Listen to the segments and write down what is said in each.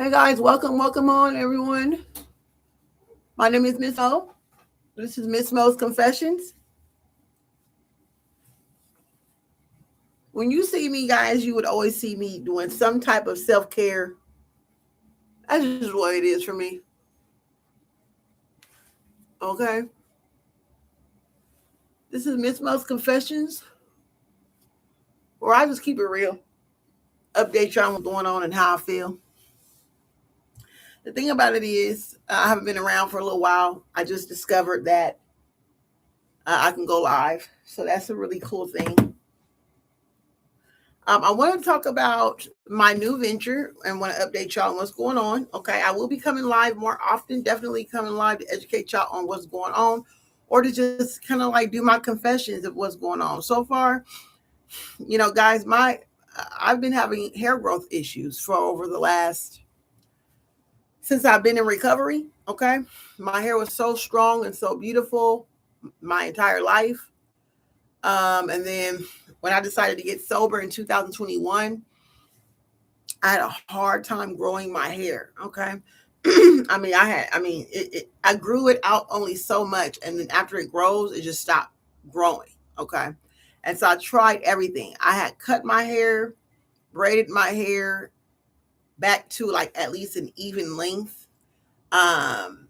Hey guys, welcome on everyone. My name is Miss O. This is Miss Mo's Confessions. When you see me, guys, you would always see me doing some type of self care. That's just what it is for me. Okay, this is Miss Mo's Confessions, where I just keep it real, update y'all on what's going on and how I feel. The thing about it is, I haven't been around for a little while. I just discovered that I can go live, so that's a really cool thing. I want to talk about my new venture and want to update y'all on what's going on. Okay, I will be coming live more often, definitely coming live to educate y'all on what's going on or to just kind of like do my confessions of what's going on. So far, guys, I've been having hair growth issues for over the last since I've been in recovery. Okay, my hair was so strong and so beautiful my entire life. And then when I decided to get sober in 2021, I had a hard time growing my hair. Okay. I grew it out only so much. And then after it grows, it just stopped growing. Okay. And so I tried everything. I had cut my hair, braided my hair back to like at least an even length, um,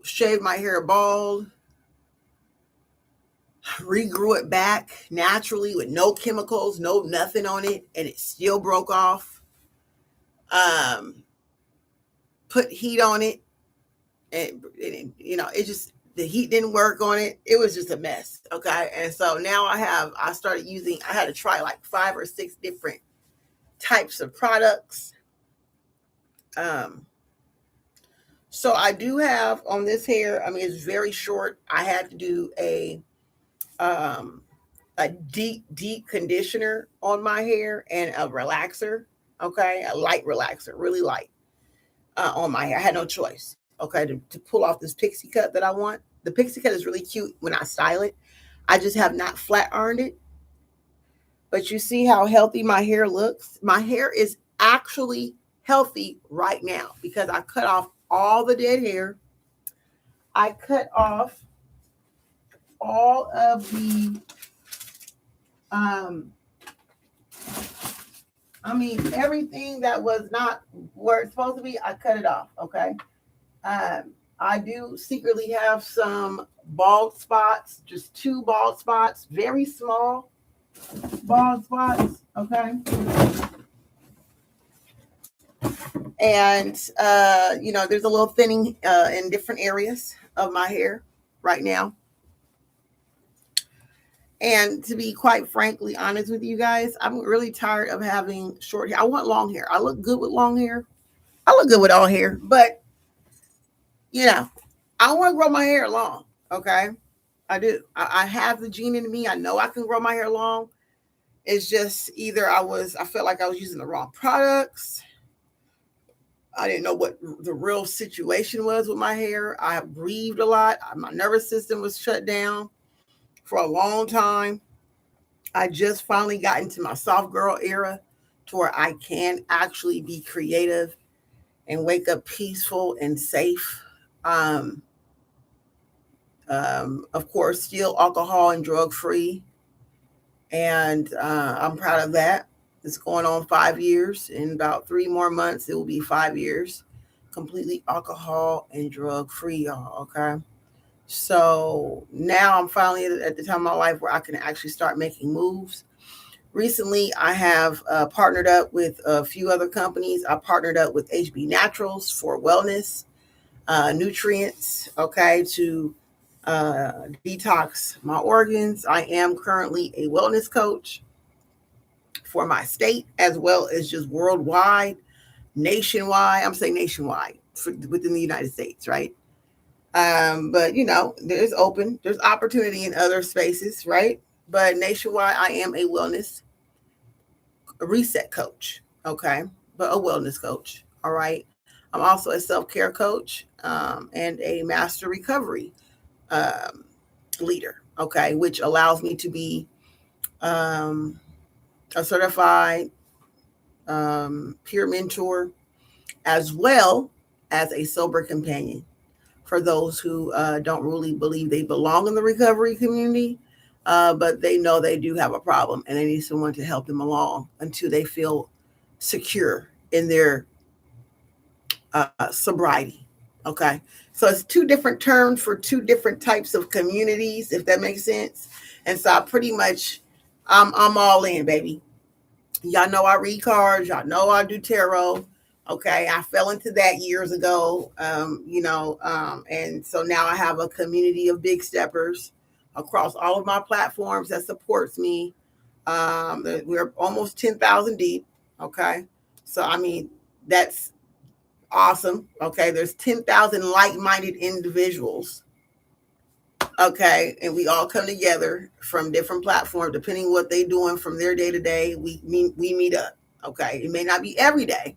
shaved my hair bald, regrew it back naturally with no chemicals, no nothing on it, and it still broke off. Um, put heat on it, and it just the heat didn't work on it. It was just a mess. Okay, and so now I started using. I had to try like 5 or 6 different types of products. Um, so I do have on this hair. I mean, it's very short. I had to do um a deep conditioner on my hair and a relaxer. Okay, a light relaxer, really light on my hair. I had no choice. Okay, to pull off this pixie cut that I want. The pixie cut is really cute when I style it. I just have not flat ironed it. But you see how healthy my hair looks? My hair is actually healthy right now because I cut off all the dead hair. I cut off all of the um everything that was not where it's supposed to be, I cut it off. Okay. I do secretly have some bald spots, just 2 bald spots, very small bald spots. Okay. And, there's a little thinning in different areas of my hair right now. And to be quite frankly honest with you guys, I'm really tired of having short hair. I want long hair. I look good with long hair. I look good with all hair, but you know, I want to grow my hair long. Okay. I do. I have the gene in me. I know I can grow my hair long. It's just either I felt like I was using the wrong products. I didn't know what the real situation was with my hair. I breathed a lot. My nervous system was shut down for a long time. I just finally got into my soft girl era to where I can actually be creative and wake up peaceful and safe. Um, of course, still alcohol and drug free. And I'm proud of that. It's going on 5 years. In about 3 more months, it will be 5 years. Completely alcohol and drug free, y'all. Okay. So now I'm finally at the time of my life where I can actually start making moves. Recently, I have partnered up with a few other companies. I partnered up with HB Naturals for wellness, nutrients, okay, to detox my organs. I am currently a wellness coach for my state as well as just worldwide, nationwide. I'm saying nationwide within the United States, right? But there's opportunity in other spaces, right? But nationwide, I am a reset coach, okay, but a wellness coach, all right. I'm also a self care coach and a master recovery um, leader, okay, which allows me to be um, a certified peer mentor as well as a sober companion for those who don't really believe they belong in the recovery community, but they know they do have a problem and they need someone to help them along until they feel secure in their sobriety. Okay. So it's two different terms for two different types of communities, if that makes sense. And so I pretty much, I'm all in, baby. Y'all know I read cards. Y'all know I do tarot. Okay. I fell into that years ago, and so now I have a community of big steppers across all of my platforms that supports me. We're almost 10,000 deep. Okay. So, I mean, that's awesome. Okay. There's 10,000 like-minded individuals. Okay. And we all come together from different platforms, depending what they doing from their day to day. We meet up. Okay. It may not be every day,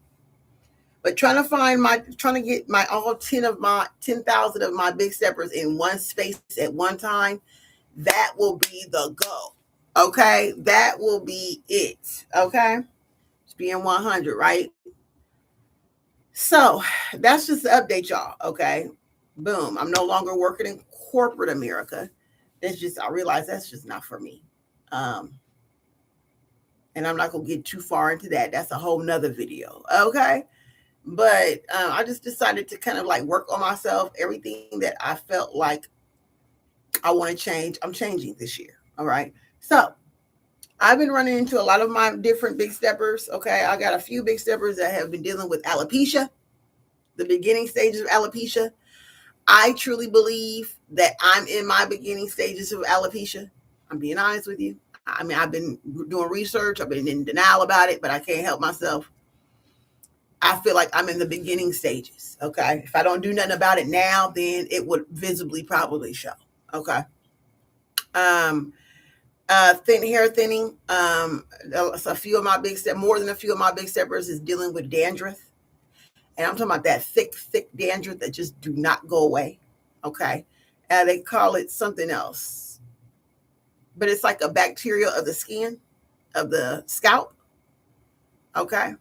but trying to get my all 10,000 of my big steppers in one space at one time. That will be the go. Okay. That will be it. Okay. It's being 100, right? So that's just the update, y'all. Okay. Boom. I'm no longer working in corporate America. I realize that's just not for me. And I'm not going to get too far into that. That's a whole nother video. Okay. But I just decided to kind of like work on myself. Everything that I felt like I want to change, I'm changing this year. All right. So I've been running into a lot of my different big steppers. Okay. I got a few big steppers that have been dealing with alopecia, the beginning stages of alopecia. I truly believe that I'm in my beginning stages of alopecia. I'm being honest with you. I mean, I've been doing research. I've been in denial about it, but I can't help myself. I feel like I'm in the beginning stages. Okay. If I don't do nothing about it now, then it would visibly probably show. Okay. Thin hair thinning. A few of my more than a few of my big steppers is dealing with dandruff. And I'm talking about that thick dandruff that just do not go away. Okay. They call it something else, but it's like a bacteria of the skin, of the scalp. Okay.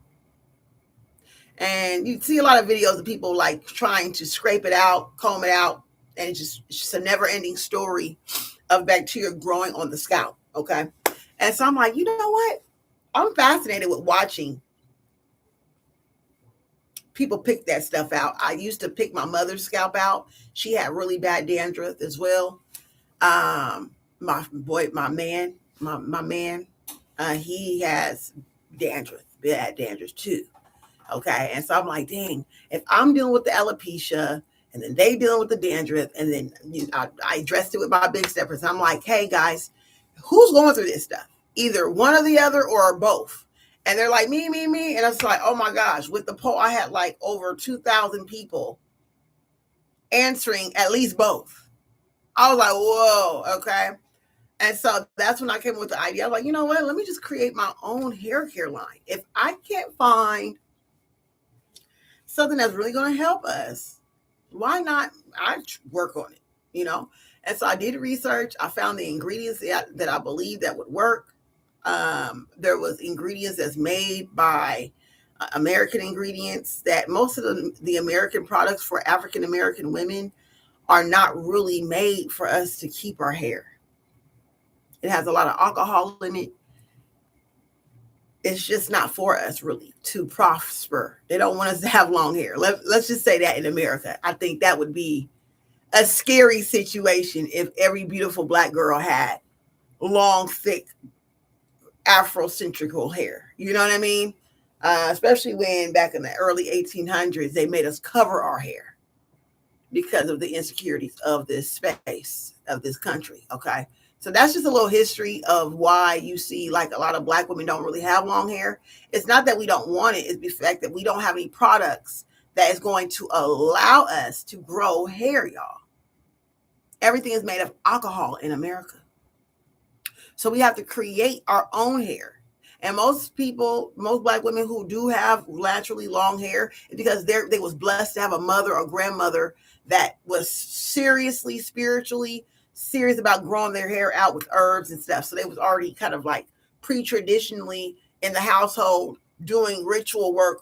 And you see a lot of videos of people like trying to scrape it out, comb it out, and it's just a never ending story of bacteria growing on the scalp. Okay. And so I'm like, you know what? I'm fascinated with watching people pick that stuff out. I used to pick my mother's scalp out. She had really bad dandruff as well. My man, he has dandruff, bad dandruff too. Okay. And so I'm like, dang, if I'm dealing with the alopecia and then they dealing with the dandruff, and then I addressed it with my big steppers. I'm like, hey guys, who's going through this stuff? Either one or the other or both. And they're like, me. And I was like, oh my gosh, with the poll, I had like over 2,000 people answering at least both. I was like, whoa, okay. And so that's when I came up with the idea. I was like, you know what? Let me just create my own hair care line. If I can't find something that's really going to help us, why not? I work on it, And so I did research. I found the ingredients that I believe that would work. There was ingredients that's made by American ingredients that most of the American products for African American women are not really made for us to keep our hair. It has a lot of alcohol in it. It's just not for us really to prosper. They don't want us to have long hair. Let's just say that in America. I think that would be a scary situation if every beautiful Black girl had long, thick, Afrocentrical hair. You know what I mean? Especially when back in the early 1800s, they made us cover our hair because of the insecurities of this space, of this country. Okay. So that's just a little history of why you see like a lot of Black women don't really have long hair. It's not that we don't want it. It's the fact that we don't have any products that is going to allow us to grow hair, y'all. Everything is made of alcohol in America. So we have to create our own hair. And most Black women who do have naturally long hair is because they was blessed to have a mother or grandmother that was seriously, spiritually serious about growing their hair out with herbs and stuff. So they was already kind of like pre-traditionally in the household doing ritual work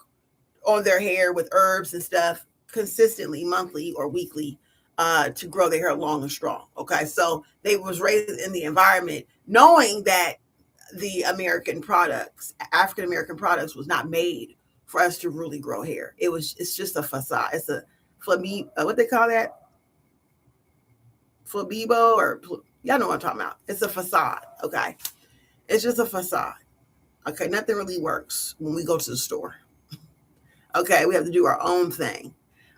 on their hair with herbs and stuff consistently, monthly or weekly, to grow their hair long and strong. Okay, so they was raised in the environment knowing that the American products, African American products, was not made for us to really grow hair. It's just a facade. It's a what they call that? Flabebo, or y'all know what I'm talking about. It's a facade. Okay, it's just a facade. Okay, nothing really works when we go to the store. Okay, we have to do our own thing.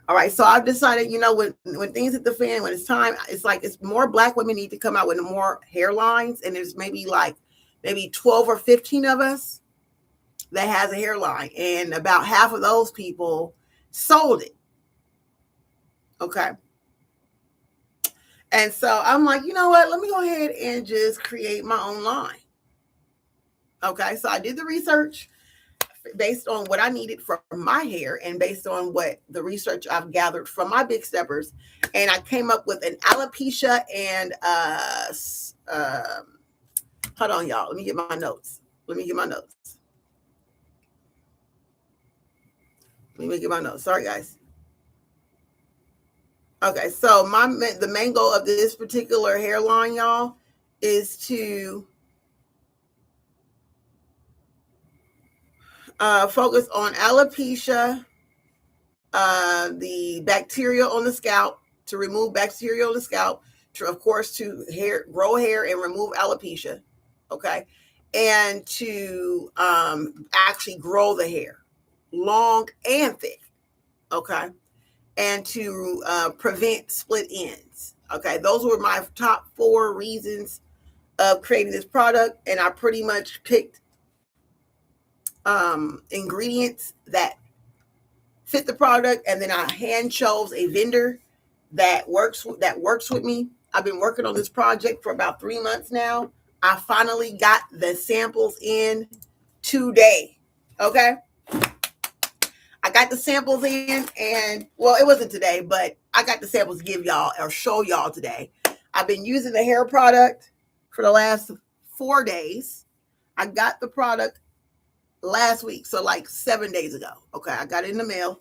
All right, so I've decided, when things hit the fan, when it's time, it's more Black women need to come out with more hairlines, and there's maybe 12 or 15 of us that has a hairline, and about half of those people sold it. Okay. And so I'm like, you know what? Let me go ahead and just create my own line. Okay, so I did the research based on what I needed from my hair and based on what the research I've gathered from my big steppers. And I came up with an alopecia and hold on, y'all. Let me get my notes. Sorry, guys. Okay, so the main goal of this particular hairline, y'all, is to focus on alopecia, the bacteria on the scalp, to remove bacteria on the scalp, of course, to grow hair and remove alopecia, okay, and to actually grow the hair long and thick, okay, and to prevent split ends. Okay, those were my top 4 reasons of creating this product, and I pretty much picked ingredients that fit the product, and then I hand chose a vendor that works with me. I've been working on this project for about 3 months now. I finally got the samples in today. Okay, I got the samples in, and well, it wasn't today, but I got the samples to give y'all or show y'all today. I've been using the hair product for the last 4 days. I got the product last week, so 7 days ago. Okay, I got it in the mail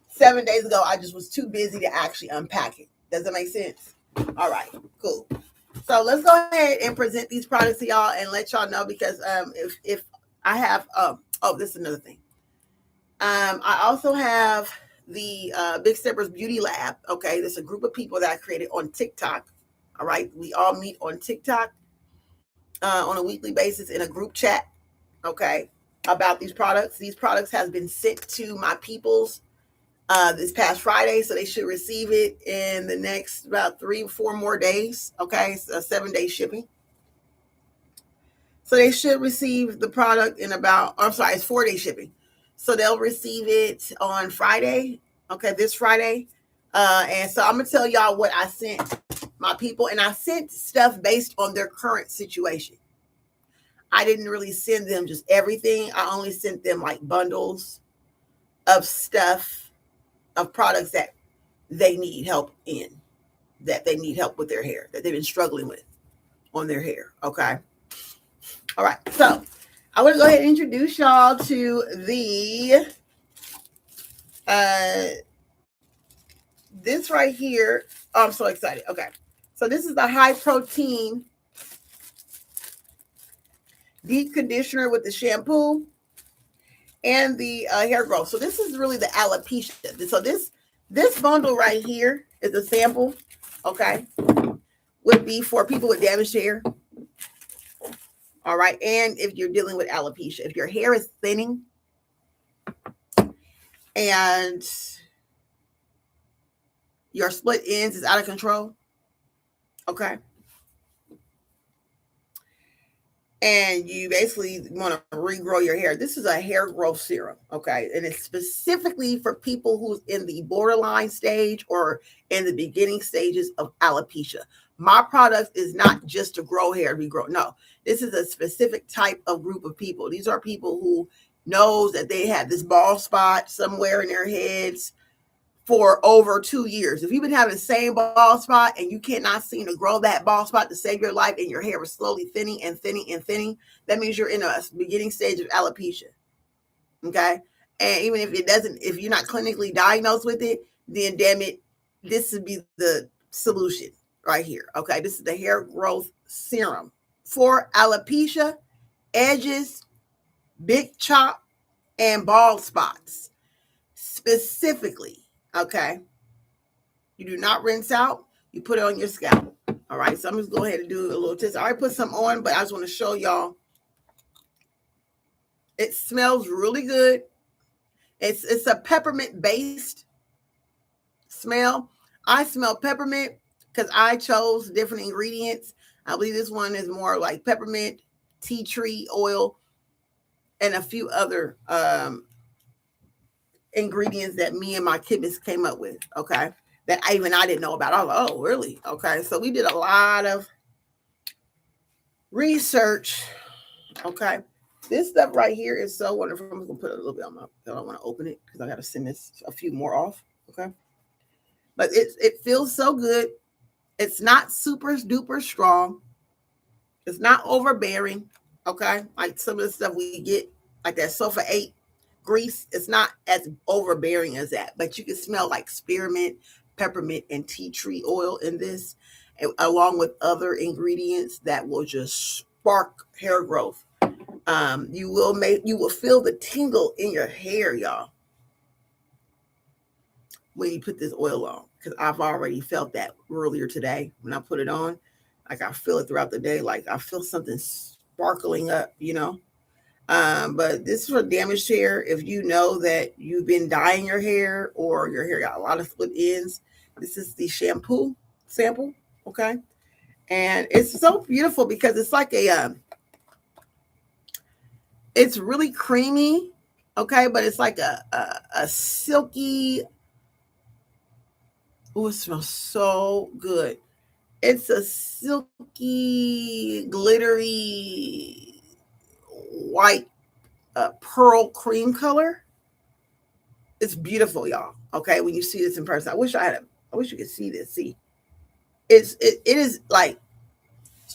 7 days ago. I just was too busy to actually unpack it. Does that make sense? All right, cool. So let's go ahead and present these products to y'all and let y'all know, because if I have this is another thing. I also have the Big Steppers Beauty Lab. Okay, there's a group of people that I created on TikTok. All right, we all meet on TikTok on a weekly basis in a group chat. Okay, about these products. These products has been sent to my peoples this past Friday, so they should receive it in the next about 3 or 4 more days. Okay, it's a 7-day shipping. So they should receive the product in it's 4-day shipping. So they'll receive it on Friday. Okay, this Friday. And so I'm going to tell y'all what I sent my people. And I sent stuff based on their current situation. I didn't really send them just everything. I only sent them bundles of stuff, of products that they need help in, that they need help with their hair, that they've been struggling with on their hair. Okay. All right. So I want to go ahead and introduce y'all to the this right here. Oh, I'm so excited. Okay. So this is the high protein deep conditioner with the shampoo and the hair growth. So this is really the alopecia. So this bundle right here is a sample. Okay. Would be for people with damaged hair. All right. And if you're dealing with alopecia, if your hair is thinning and your split ends is out of control. Okay. And you basically want to regrow your hair. This is a hair growth serum. Okay. And it's specifically for people who's in the borderline stage or in the beginning stages of alopecia. My product is not just to grow hair, regrow. No, this is a specific type of group of people. These are people who knows that they have this bald spot somewhere in their heads for over 2 years. If you've been having the same bald spot and you cannot seem to grow that bald spot to save your life, and your hair is slowly thinning and thinning and thinning, that means you're in a beginning stage of alopecia. Okay. And even if it doesn't, if you're not clinically diagnosed with it, then damn it, this would be the solution right here. Okay, this is the hair growth serum for alopecia, edges, big chop, and bald spots specifically. Okay, you do not rinse out. You put it on your scalp. All right, so I'm just go ahead and do a little test. I already put some on, but I just want to show y'all. It smells really good. It's a peppermint based smell. I smell peppermint because I chose different ingredients. I believe this one is more like peppermint, tea tree oil, and a few other ingredients that me and my chemist came up with. Okay, that I didn't know about. I was like, oh, really? Okay, so we did a lot of research. Okay, this stuff right here is so wonderful. I'm gonna put a little bit on my. I don't want to open it because I got to send this a few more off. Okay, but it feels so good. It's not super duper strong. It's not overbearing. Okay, like some of the stuff we get, like that sulfate grease. It's not as overbearing as that, but you can smell like spearmint, peppermint, and tea tree oil in this, along with other ingredients that will just spark hair growth. You will feel the tingle in your hair, y'all, when you put this oil on, because I've already felt that earlier today when I put it on. Like I feel it throughout the day, like I feel something sparkling up, but this is for damaged hair. If you know that you've been dyeing your hair or your hair got a lot of split ends, this is the shampoo sample. Okay, and it's so beautiful because it's like it's really creamy. Okay, but it's like a silky. Oh, it smells so good. It's a silky, glittery, white pearl cream color. It's beautiful, y'all. Okay, when you see this in person, I wish you could see this. See, it is like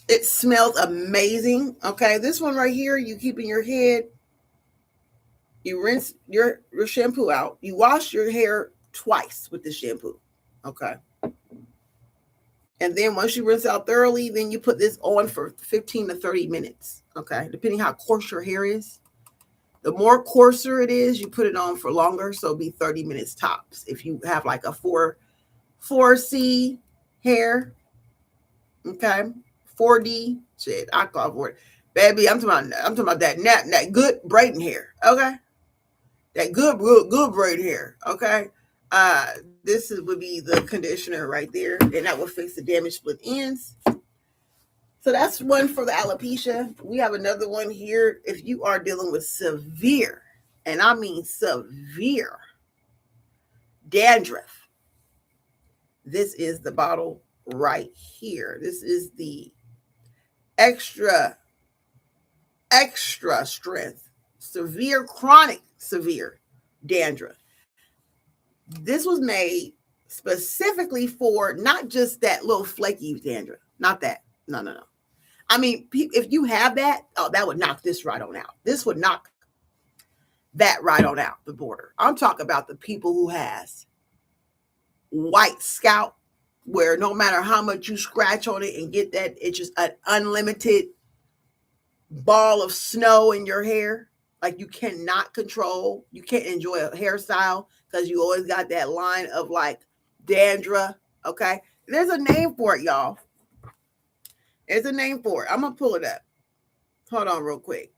it smells amazing. Okay, this one right here, you keep in your head. You rinse your shampoo out. You wash your hair twice with the shampoo. Okay. And then once you rinse out thoroughly, then you put this on for 15 to 30 minutes. Okay. Depending how coarse your hair is. The more coarser it is, you put it on for longer. So it'll be 30 minutes tops. If you have like a 4C hair. Okay. 4D. Shit, I call for it. Baby, I'm talking about that good braiding hair. Okay. That good braid hair. Okay. This would be the conditioner right there, and that will fix the damaged split ends. So that's one for the alopecia. We have another one here. If you are dealing with severe, and I mean severe, dandruff, this is the bottle right here. This is the extra strength, chronic severe dandruff. This was made specifically for not just that little flaky dandruff, not that. No. I mean, if you have that, that would knock this right on out. This would knock that right on out the border. I'm talking about the people who has white scalp, where no matter how much you scratch on it and get that, it's just an unlimited ball of snow in your hair. Like you cannot control, you can't enjoy a hairstyle because you always got that line of like dandruff. Okay. There's a name for it, y'all. There's a name for it. I'm going to pull it up. Hold on real quick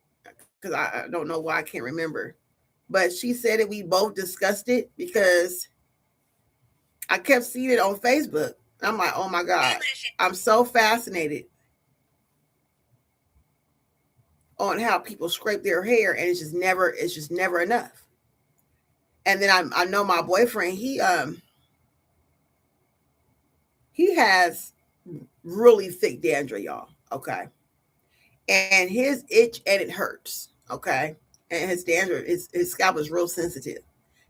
because I don't know why I can't remember. But she said that we both discussed it because I kept seeing it on Facebook. I'm like, oh my God, I'm so fascinated on how people scrape their hair, and it's just never enough. And then I know my boyfriend, he has really thick dandruff, y'all. Okay. And his itch and it hurts. Okay. And his dandruff, his scalp is real sensitive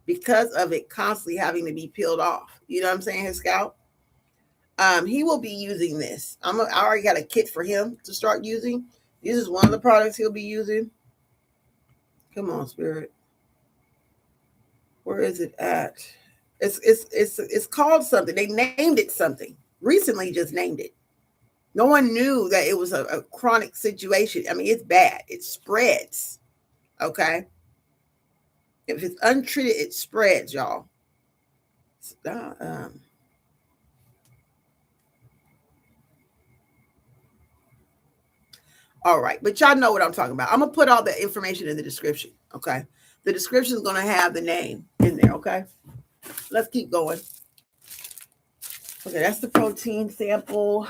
because of it constantly having to be peeled off. You know what I'm saying? His scalp. He will be using this. I already got a kit for him to start using. This is one of the products he'll be using. Come on, Spirit. Where is it at? It's called something. They named it something. Recently just named it. No one knew that it was a chronic situation. I mean, it's bad. It spreads. Okay. If it's untreated, it spreads, y'all. Uh, um, all right. But y'all know what I'm talking about. I'm going to put all the information in the description. Okay. The description is going to have the name in there. Okay. Let's keep going. Okay, that's the protein sample.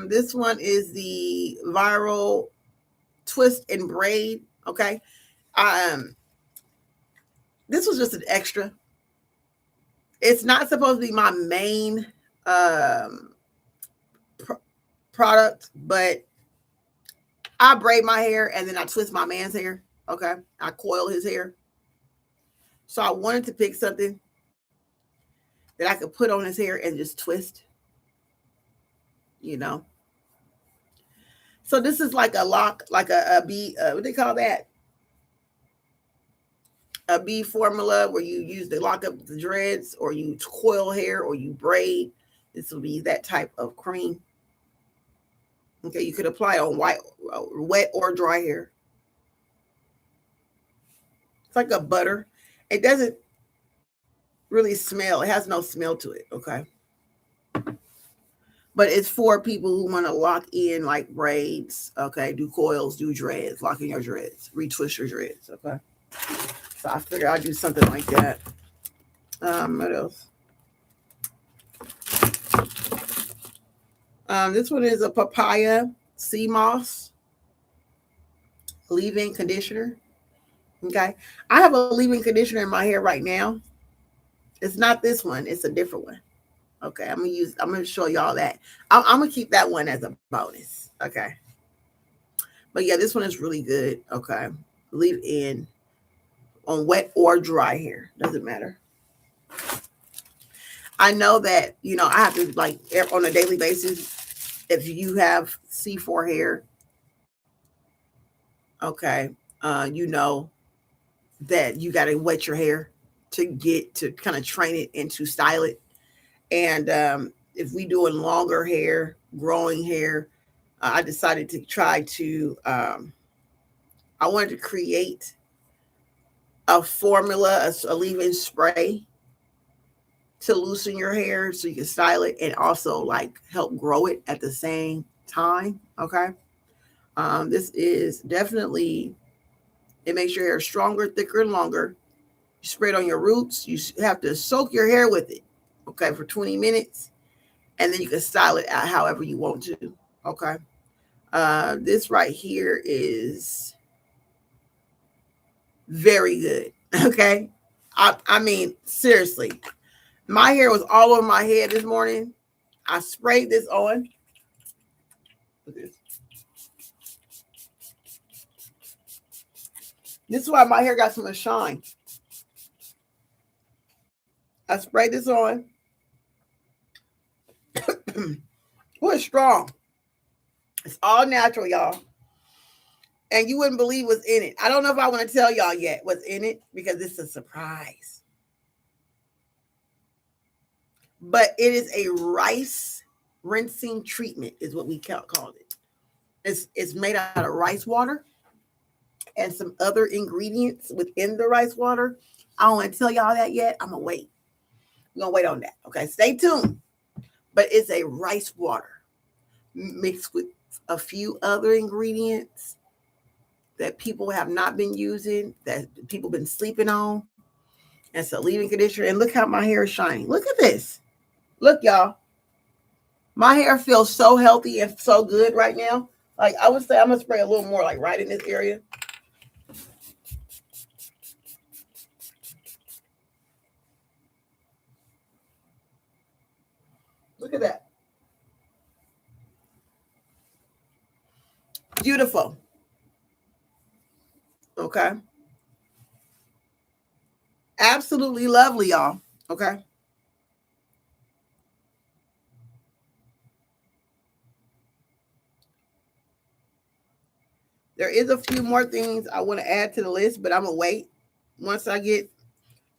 This one is the viral twist and braid. Okay. Um, this was just an extra. It's not supposed to be my main um product, but I braid my hair and then I twist my man's hair. Okay. I coil his hair. So I wanted to pick something that I could put on his hair and just twist, you know. So this is like a lock, like a bee, what do they call that? A bee formula where you use the lock up the dreads or you coil hair or you braid. This will be that type of cream. Okay, you could apply it on white, wet or dry hair. It's like a butter. It doesn't really smell. It has no smell to it. Okay. But it's for people who want to lock in like braids. Okay. Do coils, do dreads, lock in your dreads, retwist your dreads. Okay. So I figured I'd do something like that. What else? This one is a papaya sea moss leave-in conditioner. Okay. I have a leave-in conditioner in my hair right now. It's not this one. It's a different one. Okay. I'm gonna show y'all that. I'm gonna keep that one as a bonus. Okay. But yeah, this one is really good. Okay. Leave in on wet or dry hair. Doesn't matter. I know that, I have to like on a daily basis, if you have C4 hair, okay, you know that you got to wet your hair to get to kind of train it and to style it. And if we doing longer hair, growing hair, I decided to try to, I wanted to create a formula, a leave-in spray to loosen your hair so you can style it and also like help grow it at the same time. Okay. This is definitely, it makes your hair stronger, thicker, and longer. You spray it on your roots. You have to soak your hair with it, okay, for 20 minutes. And then you can style it out however you want to. Okay. This right here is very good. Okay. I mean, seriously, my hair was all over my head this morning. I sprayed this on. Look at this. This is why my hair got so much shine. I sprayed this on. Oh, it's strong. It's all natural, y'all. And you wouldn't believe what's in it. I don't know if I want to tell y'all yet what's in it because it's a surprise. But it is a rice rinsing treatment, is what we called it. It's made out of rice water and some other ingredients within the rice water. I don't want to tell y'all that yet. I'm going to wait. We're going to wait on that. Okay, stay tuned. But it's a rice water mixed with a few other ingredients that people have not been using, that people been sleeping on. And it's a leave-in conditioner. And look how my hair is shining. Look at this. Look, y'all. My hair feels so healthy and so good right now. Like, I would say I'm going to spray a little more, like, right in this area. Look at that. Beautiful. Okay. Absolutely lovely, y'all. Okay. There is a few more things I want to add to the list, but I'm going to wait. Once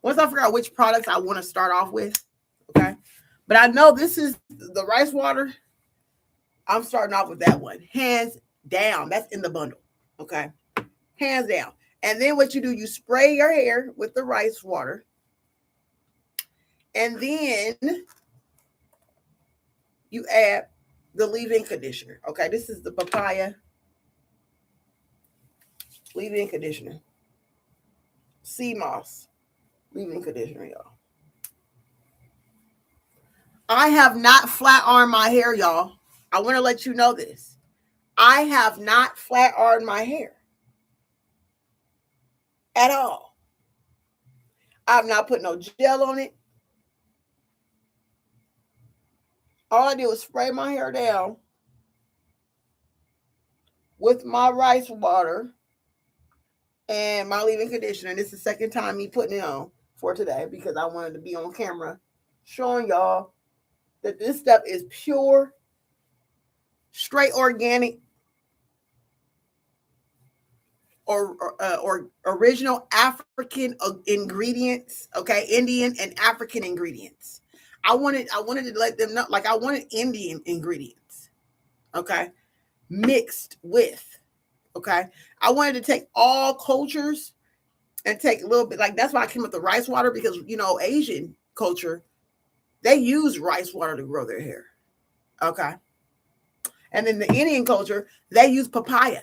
Once I figure out which products I want to start off with, okay? But I know this is the rice water. I'm starting off with that one. Hands down. That's in the bundle, okay? Hands down. And then what you do, you spray your hair with the rice water. And then you add the leave-in conditioner, okay? This is the papaya leave-in conditioner. Sea moss leave-in conditioner, y'all. I have not flat ironed my hair, y'all. I want to let you know this. I have not flat ironed my hair at all. I've not put no gel on it. All I did was spray my hair down with my rice water and my leave-in conditioner. And this is the second time me putting it on for today because I wanted to be on camera showing y'all that this stuff is pure, straight organic, or original African ingredients, okay? Indian and African ingredients. I wanted to let them know, like I wanted Indian ingredients, okay? Mixed with, okay? I wanted to take all cultures and take a little bit, like that's why I came up with the rice water because, you know, Asian culture, they use rice water to grow their hair, okay? And then the Indian culture, they use papaya.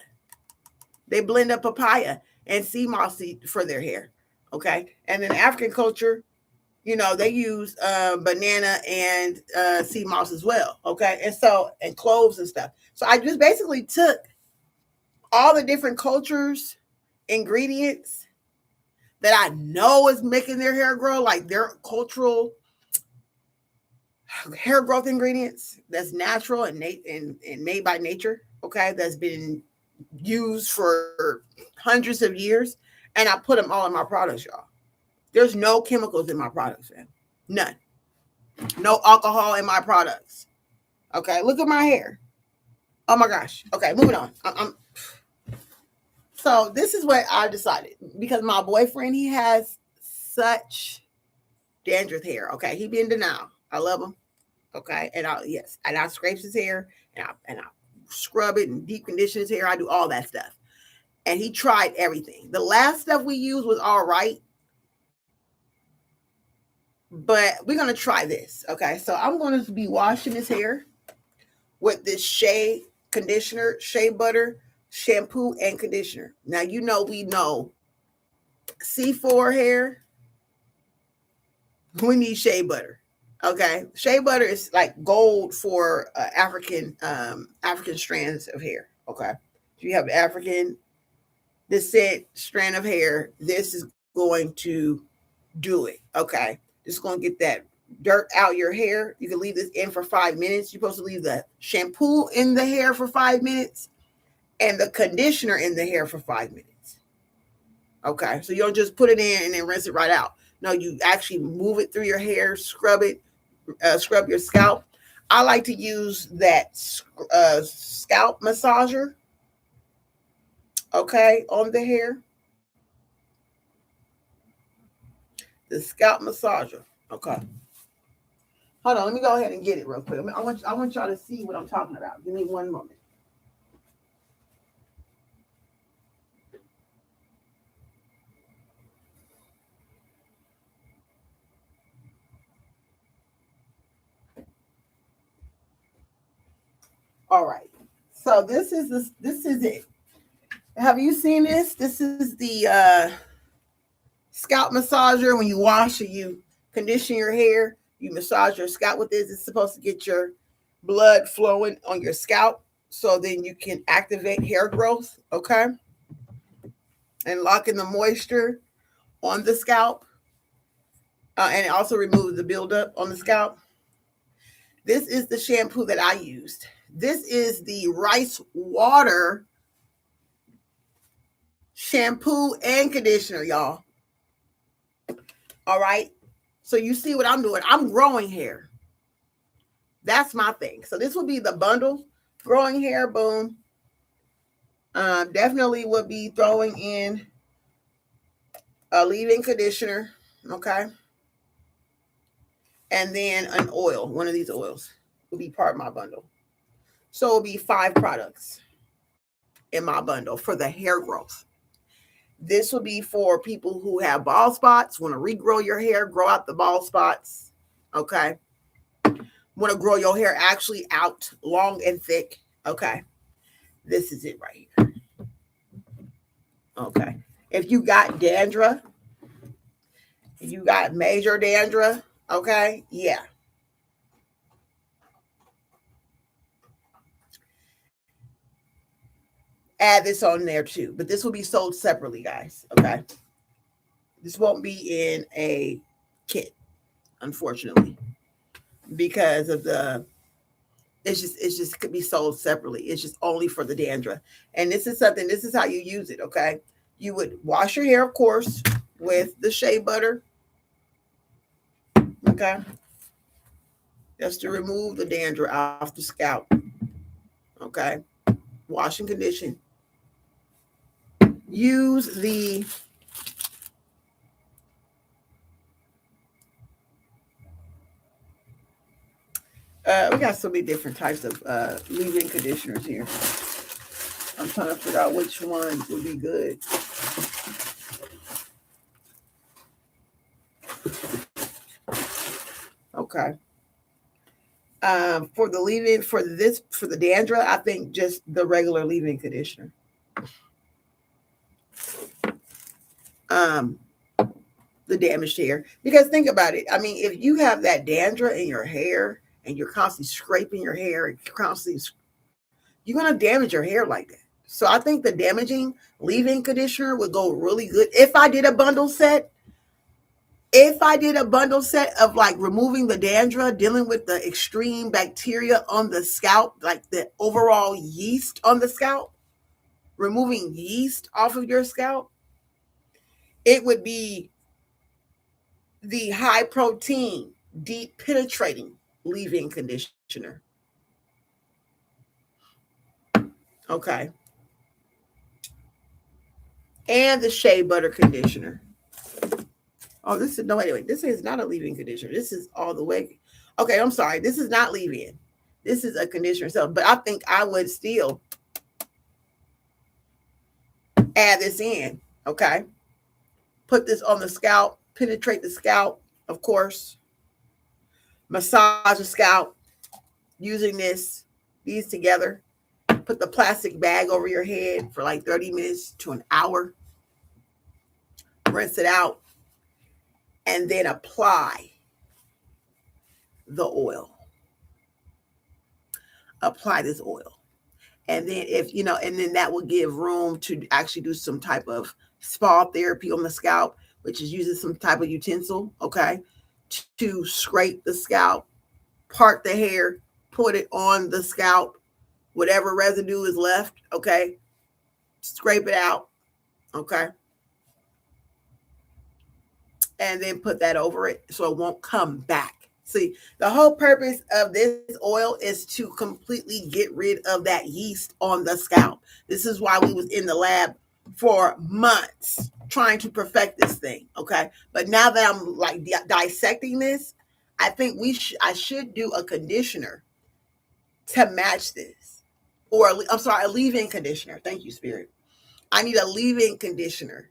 They blend up papaya and sea moss for their hair, okay? And then African culture, you know, they use banana and sea moss as well, okay? And cloves and stuff. So I just basically took all the different cultures, ingredients that I know is making their hair grow, like their cultural hair growth ingredients that's natural and made by nature, okay? That's been used for hundreds of years, and I put them all in my products, y'all. There's no chemicals in my products, man. None. No alcohol in my products. Okay, look at my hair. Oh my gosh. Okay, moving on. So this is what I decided because my boyfriend, he has such dandruff hair. Okay, he be in denial. I love him. Okay, and I scrape his hair and I scrub it and deep condition his hair. I do all that stuff. And he tried everything. The last stuff we used was all right. But we're going to try this. Okay, so I'm going to be washing his hair with this shea conditioner, shea butter, shampoo, and conditioner. Now, we know C4 hair, we need shea butter. Okay, shea butter is like gold for African strands of hair. Okay, if you have African descent strand of hair, this is going to do it. Okay, this is going to get that dirt out your hair. You can leave this in for 5 minutes. You're supposed to leave the shampoo in the hair for 5 minutes and the conditioner in the hair for 5 minutes. Okay, so you don't just put it in and then rinse it right out. No, you actually move it through your hair, scrub it, scrub your scalp. I like to use that scalp massager, okay, on the hair. The scalp massager, okay. Hold on, let me go ahead and get it real quick. I want y'all to see what I'm talking about. Give me one moment. All right. So this is it. Have you seen this? This is the scalp massager. When you wash or you condition your hair, you massage your scalp with this. It's supposed to get your blood flowing on your scalp so then you can activate hair growth, okay? And lock in the moisture on the scalp. And it also removes the buildup on the scalp. This is the shampoo that I used. This is the rice water shampoo and conditioner, y'all. All right. So you see what I'm doing. I'm growing hair. That's my thing. So this will be the bundle. Growing hair, boom. Definitely would be throwing in a leave-in conditioner. Okay. And then an oil, one of these oils will be part of my bundle. So it'll be 5 products in my bundle for the hair growth. This will be for people who have bald spots, want to regrow your hair, grow out the bald spots. Okay. Want to grow your hair actually out long and thick. Okay. This is it right here. Okay. If you got dandruff, you got major dandruff, okay? Yeah. Add this on there too. But this will be sold separately, guys. Okay. This won't be in a kit, unfortunately, because of the it's just could be sold separately. It's just only for the dandruff. And this is how you use it, okay? You would wash your hair, of course, with the shea butter. Okay. Just to remove the dandruff off the scalp. Okay. Wash and condition. Use the we got so many different types of leave-in conditioners here. I'm trying to figure out which one would be good. Okay. For the leave-in for the dandruff, I think just the regular leave-in conditioner. The damaged hair, because think about it. I mean, if you have that dandruff in your hair and you're constantly scraping your hair and constantly, you're gonna damage your hair like that. So I think the damaging leave-in conditioner would go really good if I did a bundle set. If I did a bundle set of like removing the dandruff, dealing with the extreme bacteria on the scalp, like the overall yeast on the scalp, removing yeast off of your scalp, it would be the high protein, deep penetrating leave-in conditioner. Okay. And the shea butter conditioner. Oh, this is no, wait. This is not a leave-in conditioner. This is all the way. Okay, I'm sorry. This is not leave-in. This is a conditioner itself. But I think I would still add this in. Okay. Put this on the scalp, penetrate the scalp, of course. Massage the scalp using these together. Put the plastic bag over your head for like 30 minutes to an hour. Rinse it out. And then apply the oil. Apply this oil. And then and then that will give room to actually do some type of spa therapy on the scalp, which is using some type of utensil, okay, to scrape the scalp, part the hair, put it on the scalp, whatever residue is left, okay, scrape it out, okay, and then put that over it so it won't come back. See, the whole purpose of this oil is to completely get rid of that yeast on the scalp. This is why we was in the lab for months trying to perfect this thing, okay? But now that I'm like dissecting this, I think I should do a conditioner to match this. Or I'm sorry, a leave-in conditioner. Thank you, Spirit. I need a leave-in conditioner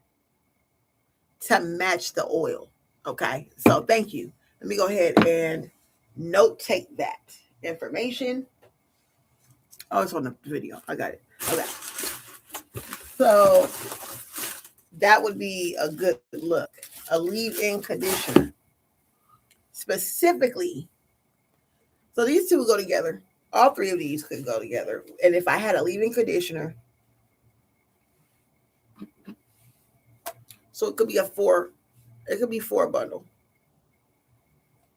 to match the oil, okay? So thank you. Let me go ahead and note take that information. Oh, it's on the video. I got it. Okay. So that would be a good look. A leave-in conditioner. Specifically. So these two will go together. All 3 of these could go together. And if I had a leave-in conditioner, so it could be a 4 bundle.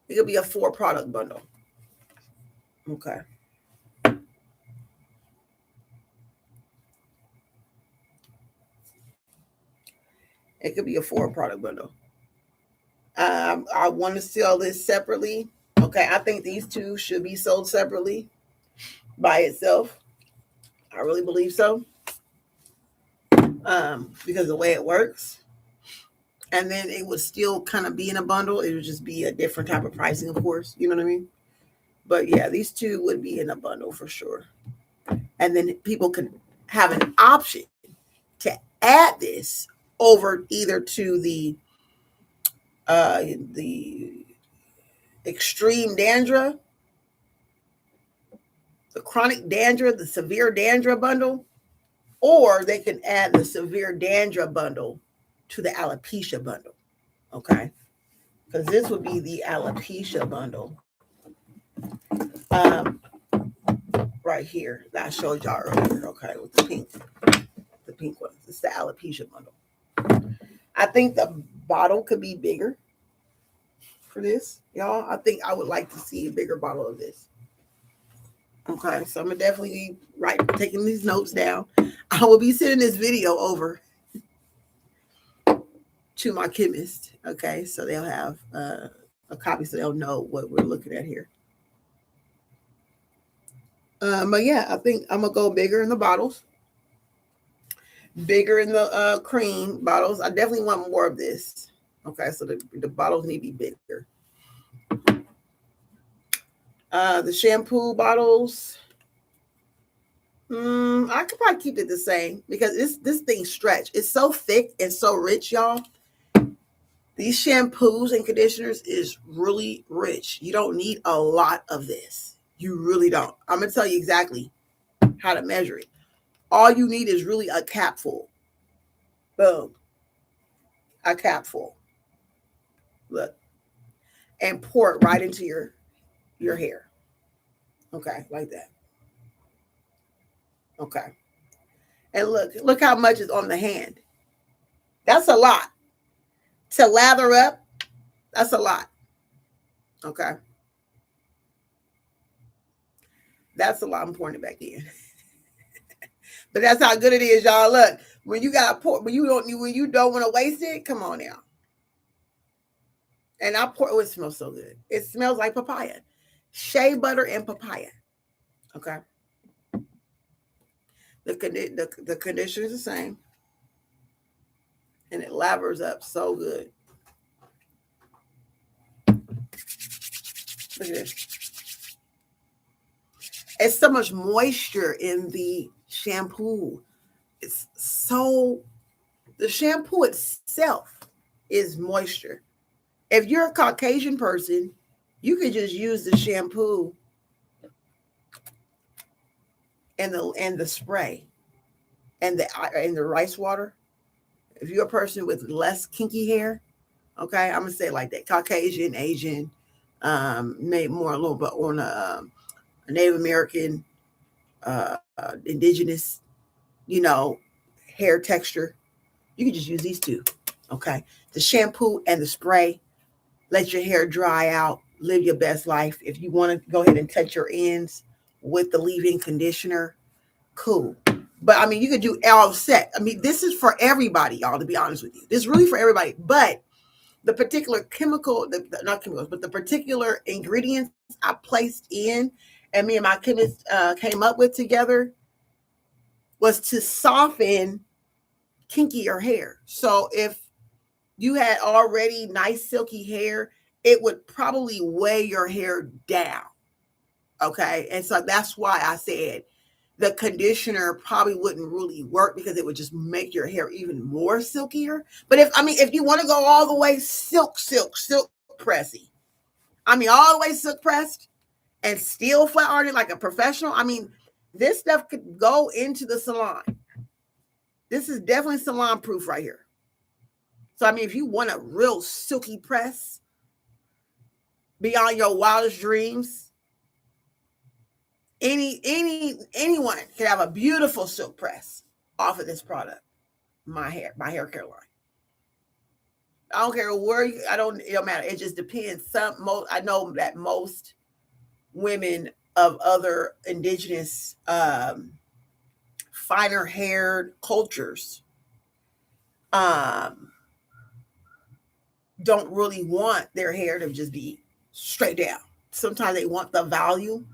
It could be a 4 product bundle. Okay. It could be a 4 product bundle. I want to sell this separately. Okay. I think these 2 should be sold separately by itself. I really believe so. Because of the way it works. And then it would still kind of be in a bundle. It would just be a different type of pricing, of course. You know what I mean? But yeah, these two would be in a bundle for sure. And then people can have an option to add this over either to the extreme dandruff, the chronic dandruff, the severe dandruff bundle, or they can add the severe dandruff bundle to the alopecia bundle. Okay, because this would be the alopecia bundle. Um, right here that I showed y'all earlier. Okay, with the pink one. It's the alopecia bundle. I think the bottle could be bigger for this, y'all. I think I would like to see a bigger bottle of this. Okay, so I'm gonna definitely taking these notes down. I will be sending this video over to my chemist. Okay, so they'll have a copy, so they'll know what we're looking at here. But yeah, I think I'm gonna go bigger in the bottles, bigger in the cream bottles. I definitely want more of this. Okay, so the bottles need to be bigger. The shampoo bottles, I could probably keep it the same because this thing stretch. It's so thick and so rich, y'all. These shampoos and conditioners is really rich. You don't need a lot of this. You really don't. I'm gonna tell you exactly how to measure it. All you need is really a capful. Boom. A capful. Look. And pour it right into your hair. Okay, like that. Okay. And look how much is on the hand. That's a lot. To lather up, that's a lot. Okay. That's a lot. I'm pouring it back in. But that's how good it is, y'all. Look, when you got pour, when you don't want to waste it, come on now. And I pour. Oh, it smells so good. It smells like papaya, shea butter and papaya. Okay. The conditioner is the same, and it lathers up so good. Look at this. It's so much moisture in the shampoo. The shampoo itself is moisture. If you're a Caucasian person, you could just use the shampoo and the spray and the rice water. If you're a person with less kinky hair, okay, I'm gonna say it like that: Caucasian, Asian, maybe more a little bit on a Native American, indigenous, hair texture. You can just use these two, okay? The shampoo and the spray. Let your hair dry out. Live your best life. If you want to go ahead and touch your ends with the leave-in conditioner, cool. But I mean, you could do all set. I mean, this is for everybody, y'all, to be honest with you. This is really for everybody. But the particular chemical, not chemicals, but the particular ingredients I placed in and me and my chemist came up with together was to soften kinkier hair. So if you had already nice silky hair, it would probably weigh your hair down. Okay. And so that's why I said the conditioner probably wouldn't really work because it would just make your hair even more silkier. But if you want to go all the way silk pressy, all the way silk pressed and still flat iron it like a professional, this stuff could go into the salon. This is definitely salon proof right here. So, if you want a real silky press beyond your wildest dreams, anyone can have a beautiful silk press off of this product. My hair care line. I don't care where it don't matter. It just depends. I know that most women of other indigenous, finer haired cultures, don't really want their hair to just be straight down. Sometimes they want the volume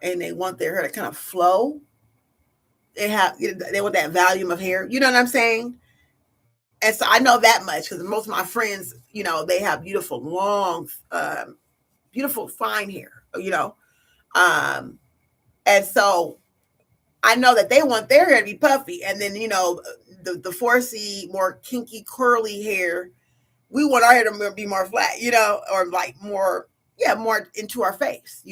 and they want their hair to kind of flow. They want that volume of hair. You know what I'm saying? And so I know that much because most of my friends, they have beautiful, long, beautiful, fine hair, and so I know that they want their hair to be puffy. And then, the 4C, more kinky, curly hair, we want our hair to be more flat, or like more, more into our face,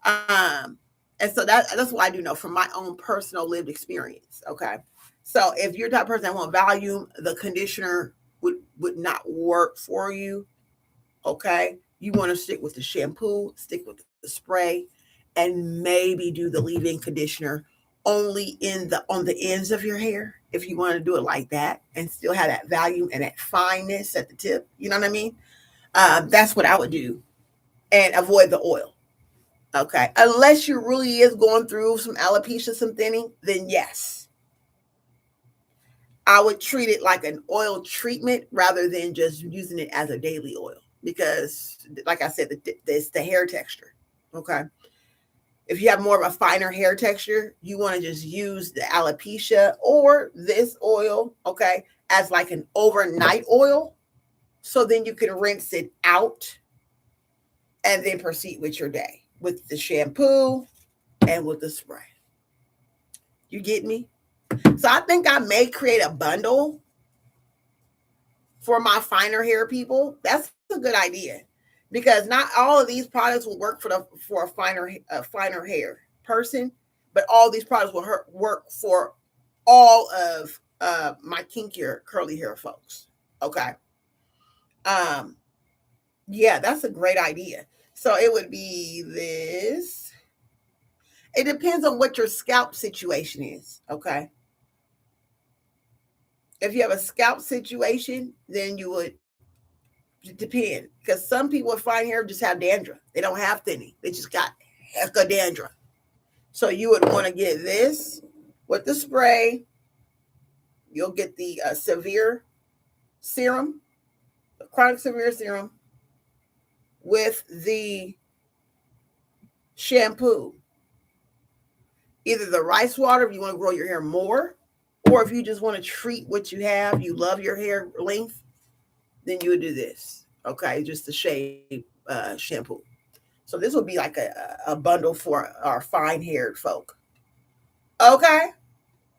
Um, and so that's what I do know from my own personal lived experience. Okay. So if you're that person that want volume, the conditioner would not work for you. Okay. You want to stick with the shampoo, stick with the spray, and maybe do the leave-in conditioner only on the ends of your hair if you want to do it like that and still have that volume and that fineness at the tip. You know what I mean? That's what I would do and avoid the oil. Okay. Unless you really is going through some alopecia, some thinning, then yes. I would treat it like an oil treatment rather than just using it as a daily oil because, like I said, it's the hair texture. Okay. If you have more of a finer hair texture, you want to just use the alopecia or this oil, okay, as like an overnight oil. So then you can rinse it out and then proceed with your day with the shampoo and with the spray. You get me? So I think I may create a bundle for my finer hair people. That's a good idea because not all of these products will work for a finer hair person, but all these products will work for all of my kinkier curly hair folks. Okay. Um, yeah, that's a great idea. So it would be this. It depends on what your scalp situation is. Okay. If you have a scalp situation, then you would depend because some people with fine hair just have dandruff. They don't have thinning. They just got heck of dandruff. So you would want to get this with the spray. You'll get the severe serum, the chronic severe serum with the shampoo. Either the rice water if you want to grow your hair more, or if you just want to treat what you have, you love your hair length, then you would do this. Okay, just the shave shampoo. So this would be like a bundle for our fine haired folk. Okay,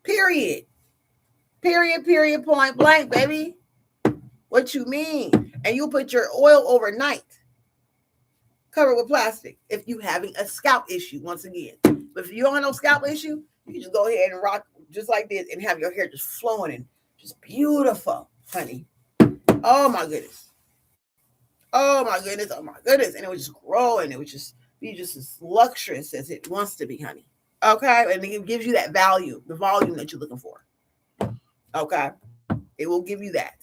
period. Period, point blank, baby. What you mean? And you put your oil overnight, cover with plastic if you having a scalp issue, once again. But if you don't have no scalp issue, you can just go ahead and rock just like this and have your hair just flowing and just beautiful, honey. Oh my goodness. Oh my goodness. Oh my goodness. And it would just grow and it would just be just as luxurious as it wants to be, honey. Okay. And it gives you that value, the volume that you're looking for. Okay. It will give you that.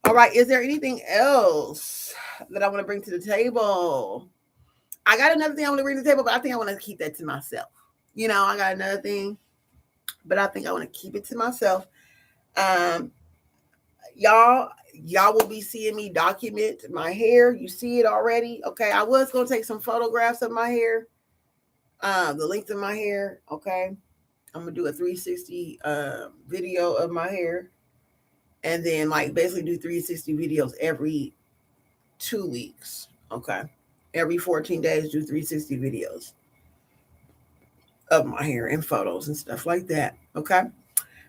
All right. Is there anything else that I want to bring to the table? I got another thing I want to bring to the table, but I think I want to keep that to myself. I got another thing, but I think I want to keep it to myself. Y'all will be seeing me document my hair. You see it already. Okay. I was going to take some photographs of my hair, the length of my hair. Okay. I'm going to do a 360 video of my hair and then like basically do 360 videos every 2 weeks. Okay. Every 14 days, do 360 videos of my hair and photos and stuff like that. Okay.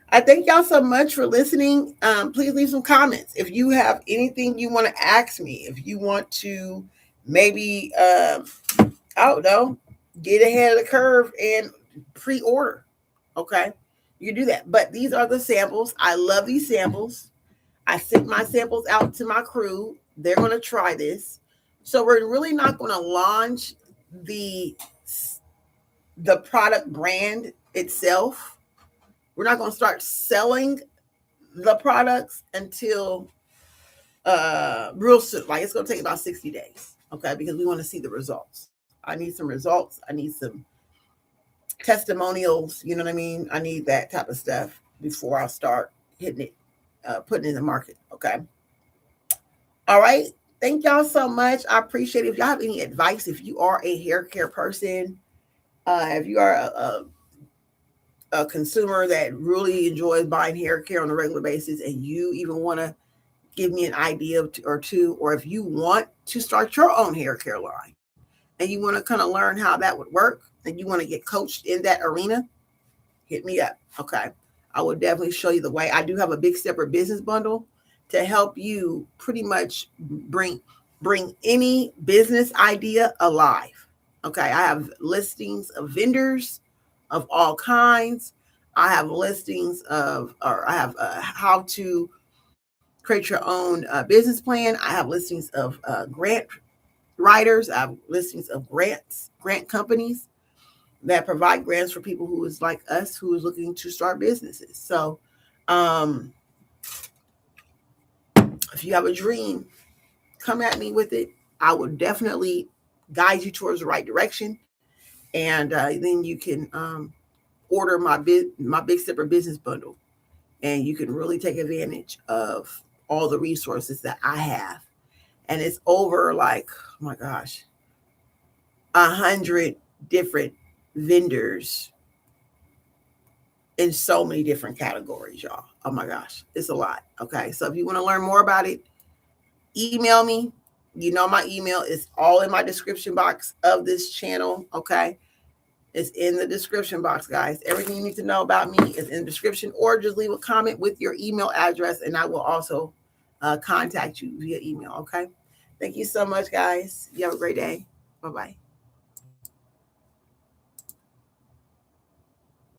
I thank y'all so much for listening. Please leave some comments. If you have anything you want to ask me, if you want to maybe, I don't know, get ahead of the curve and pre-order. Okay. You can do that. But these are the samples. I love these samples. I sent my samples out to my crew. They're going to try this. So we're really not going to launch the product brand itself. We're not going to start selling the products until real soon. Like it's going to take about 60 days. Okay. Because we want to see the results. I need some results. I need some testimonials. You know what I mean? I need that type of stuff before I start hitting it, putting it in the market. Okay. All right. Thank y'all so much. I appreciate it. If y'all have any advice, if you are a hair care person, if you are a consumer that really enjoys buying hair care on a regular basis, and you even want to give me an idea or two, or if you want to start your own hair care line and you want to kind of learn how that would work and you want to get coached in that arena, hit me up. Okay. I will definitely show you the way. I do have a big stepper business bundle to help you pretty much bring any business idea alive. Okay. I have listings of vendors of all kinds. I have listings of, or I have how to create your own business plan. I have listings of grant writers. I have listings of grant companies that provide grants for people who is like us, who is looking to start businesses. So um, if you have a dream, come at me with it. I will definitely guide you towards the right direction. And then you can order my Big Stepper business bundle, and you can really take advantage of all the resources that I have. And it's over like, oh my gosh, 100 different vendors in so many different categories, y'all. Oh my gosh, it's a lot. Okay. So if you want to learn more about it, email me. You know, my email is all in my description box of this channel. Okay. It's in the description box, guys. Everything you need to know about me is in the description, or just leave a comment with your email address and I will also contact you via email. Okay. Thank you so much, guys. You have a great day. Bye-bye.